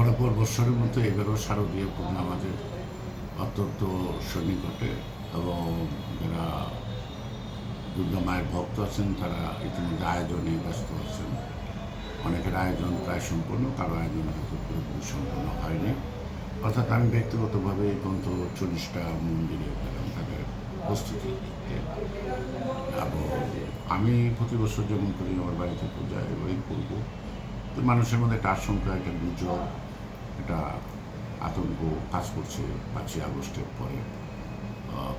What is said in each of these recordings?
পরপর বৎসরের মতো এবারও শারদীয় পূর্ণিমা আমাদের অত্যন্ত সন্নিকটে এবং যারা দুর্গা মায়ের ভক্ত আছেন তারা ইতিমধ্যে আয়োজনে ব্যস্ত আছেন। অনেকের আয়োজন প্রায় সম্পূর্ণ, কারো আয়োজন হয়তো পুরোপুরি সম্পূর্ণ হয়নি। অর্থাৎ আমি ব্যক্তিগতভাবে অন্তত 40টা মন্দিরে গেলাম তাদের প্রস্তুতি দিতে। এবং আমি প্রতি বছর যেমন করি আমার বাড়িতে পূজা এবারই করবো। তো মানুষের মধ্যে একটা আশঙ্কা, একটা গুজব, একটা আতঙ্ক কাজ করছে 5ই আগস্টের পরে।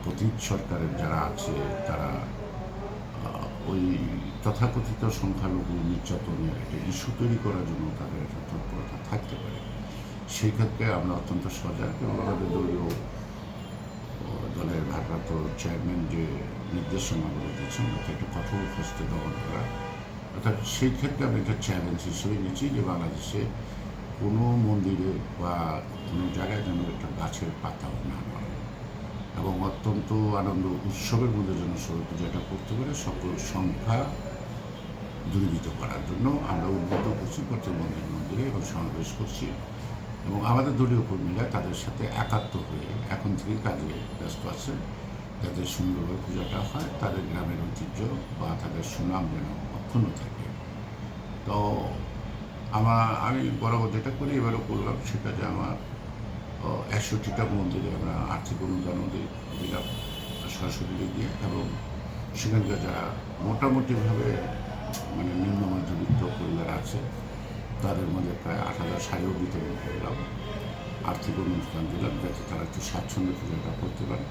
পতীত সরকারের যারা আছে তারা ওই তথাকথিত সংখ্যালঘু নির্যাতনের একটা ইস্যু তৈরি করার জন্য তাদের একটা তৎপরতা থাকতে পারে। সেই ক্ষেত্রে আমরা অত্যন্ত সজাগ এবং আমাদের দলের ভারপ্রাপ্ত চেয়ারম্যান যে নির্দেশনাগুলো দিচ্ছেন ওটা একটা কঠোর হস্তে দমন করা। অর্থাৎ সেই ক্ষেত্রে আমি একটা চ্যালেঞ্জ হিসেবে নিচ্ছি যে বাংলাদেশে কোনো মন্দিরে বা কোনো জায়গায় যেন একটা গাছের পাতাও না নড়ে এবং অত্যন্ত আনন্দ উৎসবের মধ্যে যেন সবাই পূজাটা করতে পারে। সকল সংখ্যা দূরীভূত করার জন্য আমরা উদ্বুদ্ধ করছি প্রত্যেক মন্দিরে এবং সমাবেশ করছি এবং আমাদের দলীয় কর্মীরা তাদের সাথে একাত্ম হয়ে এখন থেকে কাজে ব্যস্ত আছে যাতে সুন্দরভাবে পূজাটা হয়, তাদের গ্রামের ঐতিহ্য বা তাদের সুনাম যেন অক্ষুণ্ণ থাকে। তো আমি বরাবর যেটা করি এবারও করলাম সেটা যে আমার 61টা মন্দিরে আমরা আর্থিক অনুদানও দিলাম সরাসরি দিয়ে এবং সেখানকার যারা মোটামুটিভাবে মানে নিম্ন মধ্যবিত্ত পরিবার আছে তাদের মধ্যে প্রায় 8,000 শাড়িও বিতরণ করলাম, আর্থিক অনুষ্ঠান দিলাম যাতে তারা একটু স্বাচ্ছন্দ্যে পূজাটা করতে পারে।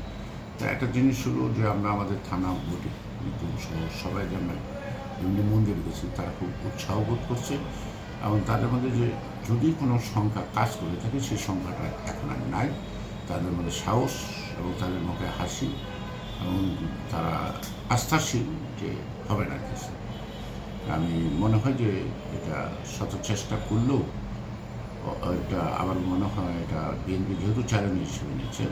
তা একটা জিনিস হলো যে আমরা আমাদের থানা বডি সবাই যে আমরা বিভিন্ন মন্দিরে গেছি তারা খুব উৎসাহ বোধ করছে এবং তাদের মধ্যে যে যদি কোনো সংখ্যা কাজ করে থাকে সেই সংখ্যাটা এখন আর নাই। তাদের মধ্যে সাহস এবং তাদের মুখে হাসি এবং তারা আস্থাশীল যে হবে না কিছু। আমি মনে হয় যে এটা শত চেষ্টা করলেও এটা আমার মনে হয় এটা বিএনপি যেহেতু চ্যালেঞ্জ হিসেবে নিচ্ছে,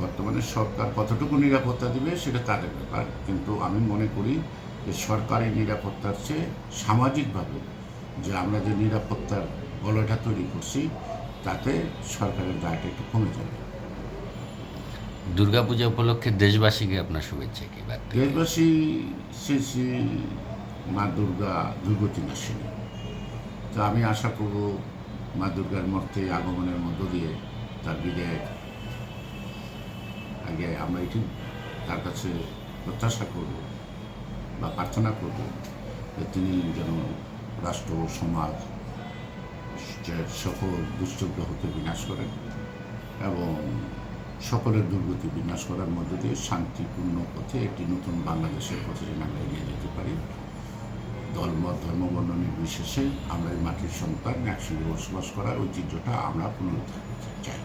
বর্তমানে সরকার কতটুকু নিরাপত্তা দিবে সেটা তাদের ব্যাপার, কিন্তু আমি মনে করি যে সরকারি নিরাপত্তার চেয়ে সামাজিকভাবে যে আমরা যে নিরাপত্তার বলয়টা তৈরি করছি তাতে সরকারের দায়টা একটু কমে যাবে। দুর্গাপূজা উপলক্ষে দেশবাসীকে আপনার শুভেচ্ছা কি বার্তা? দেশবাসী শ্রী শ্রী মা দুর্গা দুর্গতি নাশিনী। তো আমি আশা করব মা দুর্গার মূর্তি আগমনের মধ্য দিয়ে তার বিদায় আগে আমরা এটি তার কাছে প্রত্যাশা করব বা প্রার্থনা করব যে তিনি যেন রাষ্ট্র সমাজ সকল দুষ্ট গ্রহকে বিনাশ করেন এবং সকলের দুর্গতি বিনাশ করার মধ্য দিয়ে শান্তিপূর্ণ পথে একটি নতুন বাংলাদেশের পথে যেন আমরা এগিয়ে যেতে পারি। ধর্মবর্ণ নির্বিশেষে আমরা এই মাটির সন্তান একসঙ্গে বসবাস করার ঐতিহ্যটা আমরা পুনরুদ্ধার করতে চাই।